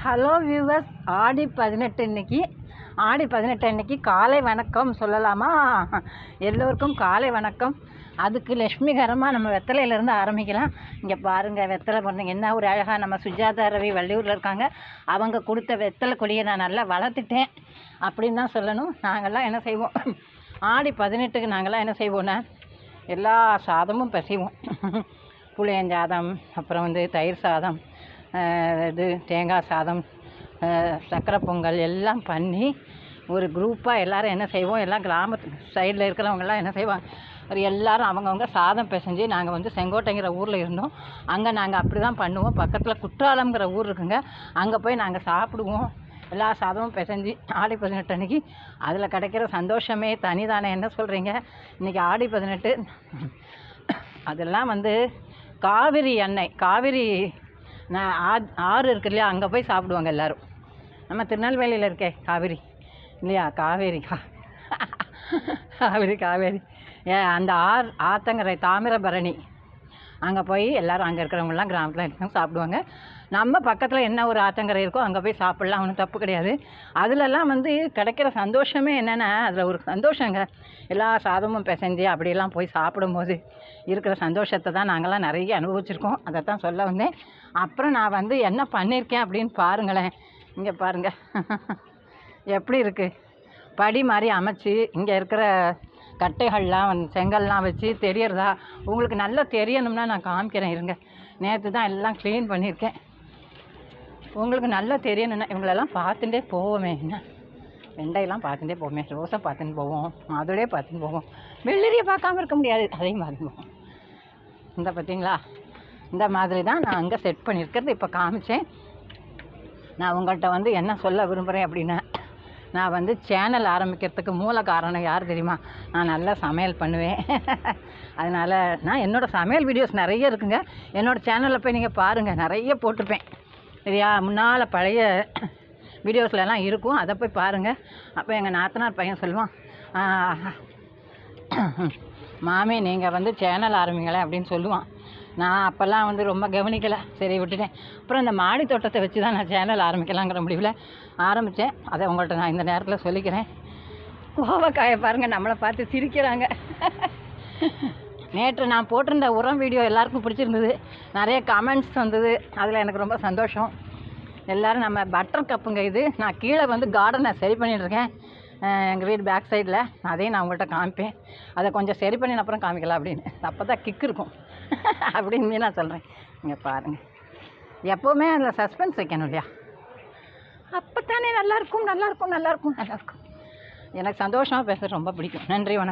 Hello viewers, ஆடி 18 இன்னைக்கு. ஆடி 18 அன்னைக்கு காலை வணக்கம் சொல்லலாமா? எல்லோருக்கும் காலை வணக்கம். அதுக்கு லட்சுமிகரமாக நம்ம வெத்தலையிலேருந்து ஆரம்பிக்கலாம். இங்கே பாருங்கள், வெத்தலை போடுறீங்க என்ன ஒரு அழகாக. நம்ம சுஜாதா ரவி வள்ளியூரில் இருக்காங்க. அவங்க கொடுத்த வெத்தலை கொடியை நான் நல்லா வளர்த்துட்டேன் அப்படின்னு தான் சொல்லணும். நாங்கள்லாம் என்ன செய்வோம், ஆடி 18க்கு நாங்கள்லாம் என்ன செய்வோன்னா எல்லா சாதமும் பிசைவோம். புளியஞ்சாதம், அப்புறம் தயிர் சாதம், இது தேங்காய் சாதம், சக்கரை பொங்கல் எல்லாம் பண்ணி ஒரு குரூப்பாக எல்லோரும் என்ன செய்வோம், எல்லாம் கிராமத்து சைடில் இருக்கிறவங்கெல்லாம் என்ன செய்வாங்க, ஒரு எல்லோரும் அவங்கவுங்க சாதம் பிசைஞ்சு. நாங்கள் செங்கோட்டைங்கிற ஊரில் இருந்தோம். அங்கே நாங்கள் அப்படி தான் பண்ணுவோம். பக்கத்தில் குற்றாலம்ங்கிற ஊர் இருக்குங்க, அங்கே போய் நாங்கள் சாப்பிடுவோம். எல்லா சாதமும் பிசைஞ்சு ஆடி 18 அன்றைக்கி அதில் கிடைக்கிற சந்தோஷமே தனிதானே. என்ன சொல்கிறீங்க? இன்றைக்கி ஆடி 18 அதெல்லாம் காவிரி எண்ணெய், காவிரி ஆறு இருக்கு இல்லையா, அங்கே போய் சாப்பிடுவாங்க எல்லோரும். நம்ம திருநெல்வேலியில் இருக்கே காவிரி இல்லையா, காவேரி காவேரி அந்த ஆத்தங்கரை தாமிரபரணி, அங்கே போய் எல்லோரும் அங்கே இருக்கிறவங்களாம் கிராமத்தில் இருக்கிறவங்க சாப்பிடுவாங்க. நம்ம பக்கத்தில் என்ன ஒரு ஆத்தங்கரை இருக்கோ அங்கே போய் சாப்பிட்லாம், ஒன்றும் தப்பு கிடையாது. அதிலெல்லாம் கிடைக்கிற சந்தோஷமே என்னென்னா, அதில் ஒரு சந்தோஷங்க. எல்லா சாதமும் பிசைஞ்சு அப்படியெல்லாம் போய் சாப்பிடும்போது இருக்கிற சந்தோஷத்தை தான் நாங்கள்லாம் நிறைய அனுபவிச்சிருக்கோம். அதை தான் சொல்ல வந்தேன். அப்புறம் நான் என்ன பண்ணியிருக்கேன் அப்படின்னு பாருங்களேன். இங்கே பாருங்கள் எப்படி இருக்குது, படி மாதிரி அமைச்சு இங்கே இருக்கிற கட்டைகள்லாம் செங்கல்லாம் வச்சு தெரியறதா உங்களுக்கு நல்லா தெரியணும்னா நான் காமிக்கிறேன் இருங்க. நேற்று தான் எல்லாம் க்ளீன் பண்ணியிருக்கேன். உங்களுக்கு நல்லா தெரியணுன்னா இவங்களெல்லாம் பார்த்துட்டே போவோமே. என்ன வெண்டையெல்லாம் பார்த்துட்டே போவோமே, ரோஸை பார்த்துன்னு போவோம், மாதுளையே பார்த்துன்னு போவோம், வெள்ளரியை பார்க்காம இருக்க முடியாது, அதையும் பார்த்து போவோம். இந்த பார்த்தீங்களா, இந்த மாதிரி தான் நான் அங்கே செட் பண்ணியிருக்கிறது. இப்போ காமிச்சேன். நான் உங்கள்கிட்ட என்ன சொல்ல விரும்புகிறேன் அப்படின்னா, நான் சேனல் ஆரம்பிக்கிறதுக்கு மூல காரணம் யார் தெரியுமா? நான் நல்லா சமையல் பண்ணுவேன். அதனால் நான் என்னோடய சமையல் வீடியோஸ் நிறைய இருக்குங்க. என்னோடய சேனலில் போய் நீங்கள் பாருங்கள், நிறைய போட்டிருப்பேன் சரியா. முன்னால் பழைய வீடியோஸ்லலாம் இருக்கும், அதை போய் பாருங்கள். அப்போ எங்கள் நாத்தனார் பையன் சொல்லுவான், மாமி நீங்கள் சேனல் ஆரம்பிங்களேன் அப்படின்னு சொல்லுவான். நான் அப்போல்லாம் ரொம்ப கவனிக்கலை, சரி விட்டுட்டேன். அப்புறம் இந்த மாடி தோட்டத்தை வச்சு தான் நான் சேனல் ஆரம்பிக்கலாங்கிற முடிவில் ஆரம்பித்தேன். அதை உங்கள்கிட்ட நான் இந்த நேரத்தில் சொல்லிக்கிறேன். கோவக்காயை பாருங்கள், நம்மளை பார்த்து சிரிக்கிறாங்க. நேற்று நான் போட்டிருந்த உரம் வீடியோ எல்லாருக்கும் பிடிச்சிருந்தது, நிறைய கமெண்ட்ஸ் வந்தது. அதில் எனக்கு ரொம்ப சந்தோஷம். எல்லோரும் நம்ம பட்டர் கப்புங்க இது. நான் கீழே கார்டனை சரி பண்ணிட்டுருக்கேன் எங்கள் வீடு பேக் சைடில். அதையும் நான் உங்கள்கிட்ட காமிப்பேன். அதை கொஞ்சம் சரி பண்ணி அப்புறம் காமிக்கலாம் அப்படின்னு, அப்போ தான் கிக் இருக்கும் அப்படின்னு நான் சொல்கிறேன். இங்கே பாருங்கள், எப்போவுமே அதில் சஸ்பென்ஸ் வைக்கணும் இல்லையா, அப்போ தானே நல்லாயிருக்கும். எனக்கு சந்தோஷமாக பேச ரொம்ப பிடிக்கும். நன்றி, வணக்கம்.